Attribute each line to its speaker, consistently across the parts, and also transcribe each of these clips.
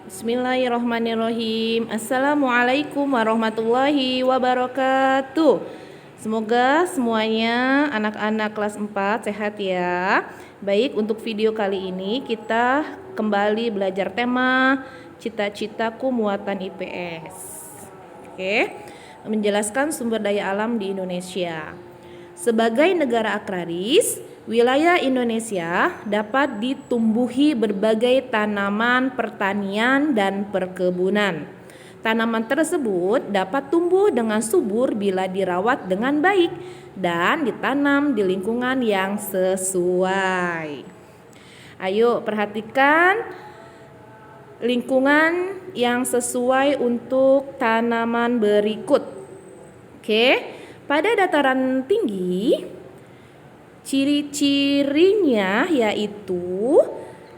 Speaker 1: Bismillahirrahmanirrahim. Assalamualaikum warahmatullahi wabarakatuh. Semoga semuanya anak-anak kelas 4 sehat ya. Baik, untuk video kali ini kita kembali belajar tema cita-citaku muatan IPS. Oke, menjelaskan sumber daya alam di Indonesia. Sebagai negara agraris, wilayah Indonesia dapat ditumbuhi berbagai tanaman pertanian dan perkebunan. Tanaman tersebut dapat tumbuh dengan subur bila dirawat dengan baik dan ditanam di lingkungan yang sesuai. Ayo perhatikan lingkungan yang sesuai untuk tanaman berikut. Oke, pada dataran tinggi, ciri-cirinya yaitu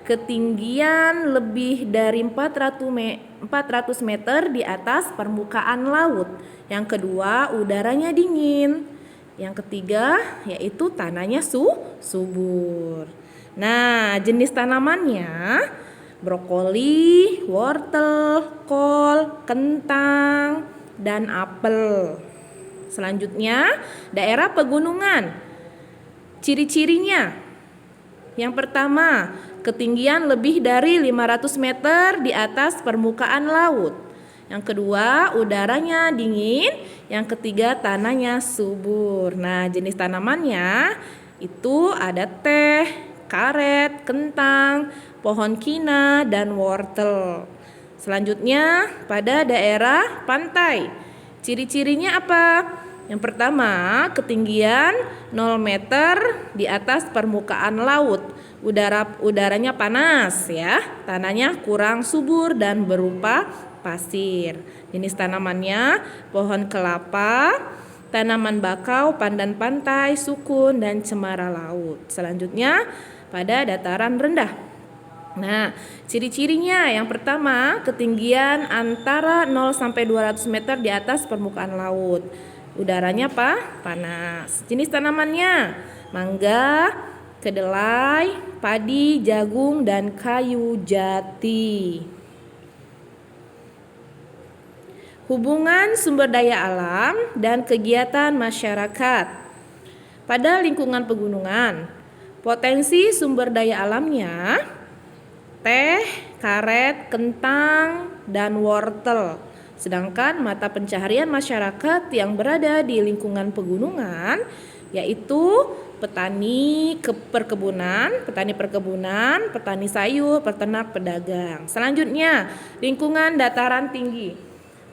Speaker 1: ketinggian lebih dari 400 meter di atas permukaan laut. Yang kedua, udaranya dingin. Yang ketiga, yaitu tanahnya subur. Nah, jenis tanamannya brokoli, wortel, kol, kentang, dan apel. Selanjutnya, daerah pegunungan. Ciri-cirinya. Yang pertama, ketinggian lebih dari 500 meter di atas permukaan laut. Yang kedua, udaranya dingin. Yang ketiga, tanahnya subur. Nah, jenis tanamannya itu ada teh, karet, kentang, pohon kina, dan wortel. Selanjutnya, pada daerah pantai. Ciri-cirinya apa? Yang pertama, ketinggian 0 meter di atas permukaan laut. Udaranya panas ya. Tanahnya kurang subur dan berupa pasir. Jenis tanamannya pohon kelapa, tanaman bakau, pandan pantai, sukun, dan cemara laut. Selanjutnya pada dataran rendah. Nah, ciri-cirinya yang pertama, ketinggian antara 0 sampai 200 meter di atas permukaan laut. Udaranya apa? Panas. Jenis tanamannya mangga, kedelai, padi, jagung, dan kayu jati. Hubungan sumber daya alam dan kegiatan masyarakat. Pada lingkungan pegunungan, potensi sumber daya alamnya teh, karet, kentang, dan wortel. Sedangkan mata pencaharian masyarakat yang berada di lingkungan pegunungan yaitu petani perkebunan, petani sayur, peternak, pedagang. Selanjutnya, lingkungan dataran tinggi.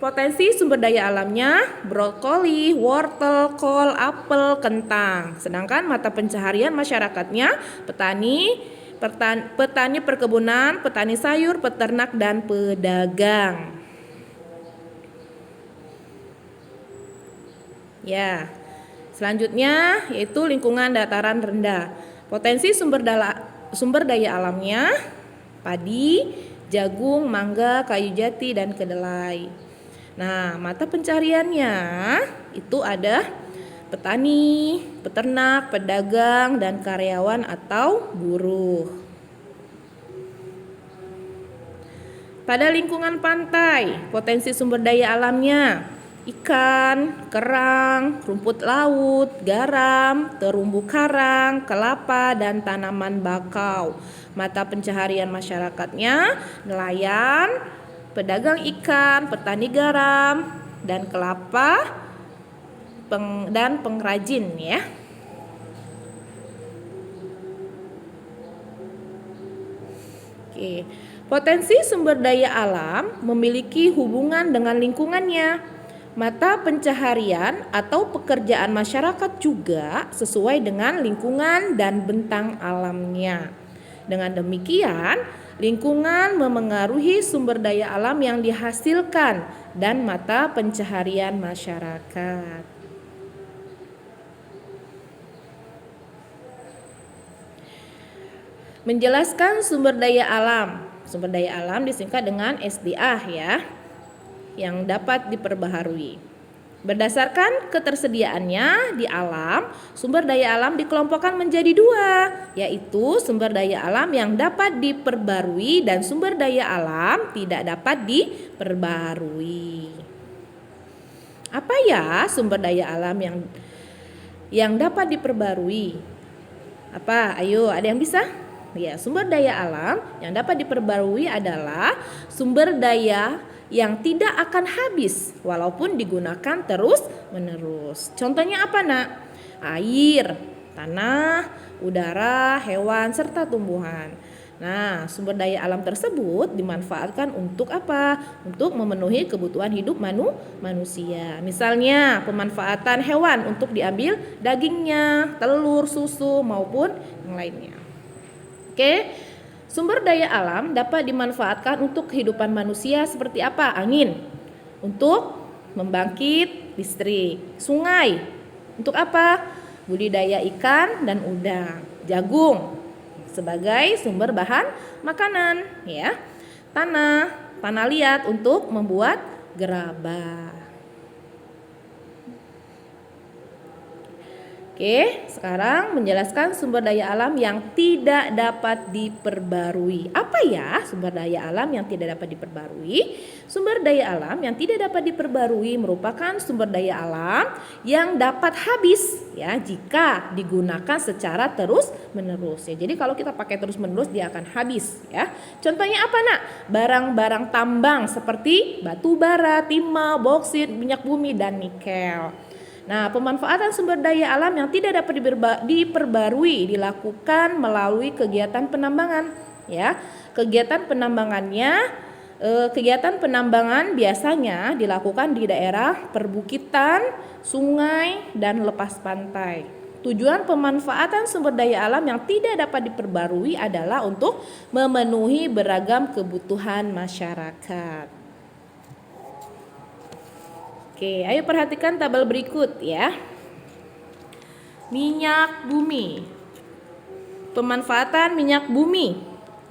Speaker 1: Potensi sumber daya alamnya brokoli, wortel, kol, apel, kentang. Sedangkan mata pencaharian masyarakatnya petani perkebunan, petani sayur, peternak, dan pedagang. Ya, selanjutnya yaitu lingkungan dataran rendah. Potensi sumber daya alamnya padi, jagung, mangga, kayu jati, dan kedelai. Nah, mata pencariannya itu ada petani, peternak, pedagang, dan karyawan atau buruh. Pada lingkungan pantai, potensi sumber daya alamnya ikan, kerang, rumput laut, garam, terumbu karang, kelapa, dan tanaman bakau. Mata pencaharian masyarakatnya nelayan, pedagang ikan, petani garam, dan kelapa, dan pengrajin ya. Oke. Potensi sumber daya alam memiliki hubungan dengan lingkungannya. Mata pencaharian atau pekerjaan masyarakat juga sesuai dengan lingkungan dan bentang alamnya. Dengan demikian, lingkungan memengaruhi sumber daya alam yang dihasilkan dan mata pencaharian masyarakat. Menjelaskan sumber daya alam. Sumber daya alam disingkat dengan SDA ya, yang dapat diperbaharui. Berdasarkan ketersediaannya di alam, sumber daya alam dikelompokkan menjadi dua, yaitu sumber daya alam yang dapat diperbarui dan sumber daya alam tidak dapat diperbarui. Apa ya sumber daya alam yang dapat diperbarui? Apa? Ayo, ada yang bisa? Ya, sumber daya alam yang dapat diperbarui adalah sumber daya yang tidak akan habis walaupun digunakan terus-menerus. Contohnya apa, Nak? Air, tanah, udara, hewan, serta tumbuhan. Nah, sumber daya alam tersebut dimanfaatkan untuk apa? Untuk memenuhi kebutuhan hidup manusia. Misalnya, pemanfaatan hewan untuk diambil dagingnya, telur, susu, maupun yang lainnya. Oke, sumber daya alam dapat dimanfaatkan untuk kehidupan manusia seperti apa? Angin untuk membangkit listrik, sungai untuk apa? Budidaya ikan dan udang, jagung sebagai sumber bahan makanan, ya. Tanah liat untuk membuat gerabah. Oke, sekarang menjelaskan sumber daya alam yang tidak dapat diperbarui. Apa ya sumber daya alam yang tidak dapat diperbarui? Sumber daya alam yang tidak dapat diperbarui merupakan sumber daya alam yang dapat habis ya jika digunakan secara terus-menerus ya. Jadi kalau kita pakai terus-menerus dia akan habis ya. Contohnya apa, Nak? Barang-barang tambang seperti batu bara, timah, boksit, minyak bumi dan nikel. Nah, pemanfaatan sumber daya alam yang tidak dapat diperbarui dilakukan melalui kegiatan penambangan, ya. Kegiatan penambangan biasanya dilakukan di daerah perbukitan, sungai, dan lepas pantai. Tujuan pemanfaatan sumber daya alam yang tidak dapat diperbarui adalah untuk memenuhi beragam kebutuhan masyarakat. Oke, ayo perhatikan tabel berikut ya. Minyak bumi. Pemanfaatan minyak bumi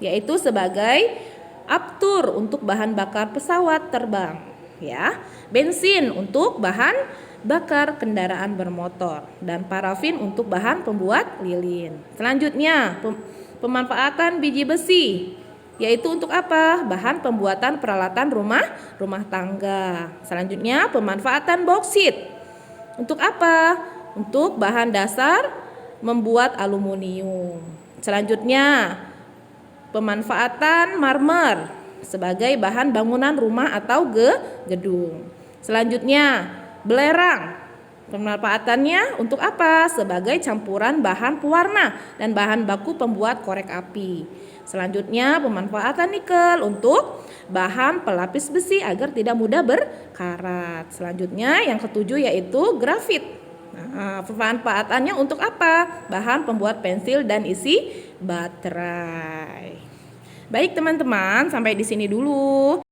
Speaker 1: yaitu sebagai aftur untuk bahan bakar pesawat terbang, ya. Bensin untuk bahan bakar kendaraan bermotor dan parafin untuk bahan pembuat lilin. Selanjutnya, pemanfaatan biji besi yaitu untuk apa? Bahan pembuatan peralatan rumah tangga. Selanjutnya pemanfaatan boksit. Untuk apa? Untuk bahan dasar membuat aluminium. Selanjutnya pemanfaatan marmer sebagai bahan bangunan rumah atau gedung. Selanjutnya belerang. Pemanfaatannya untuk apa? Sebagai campuran bahan pewarna dan bahan baku pembuat korek api. Selanjutnya pemanfaatan nikel untuk bahan pelapis besi agar tidak mudah berkarat. Selanjutnya yang ketujuh yaitu grafit. Nah, pemanfaatannya untuk apa? Bahan pembuat pensil dan isi baterai. Baik teman-teman, sampai di sini dulu.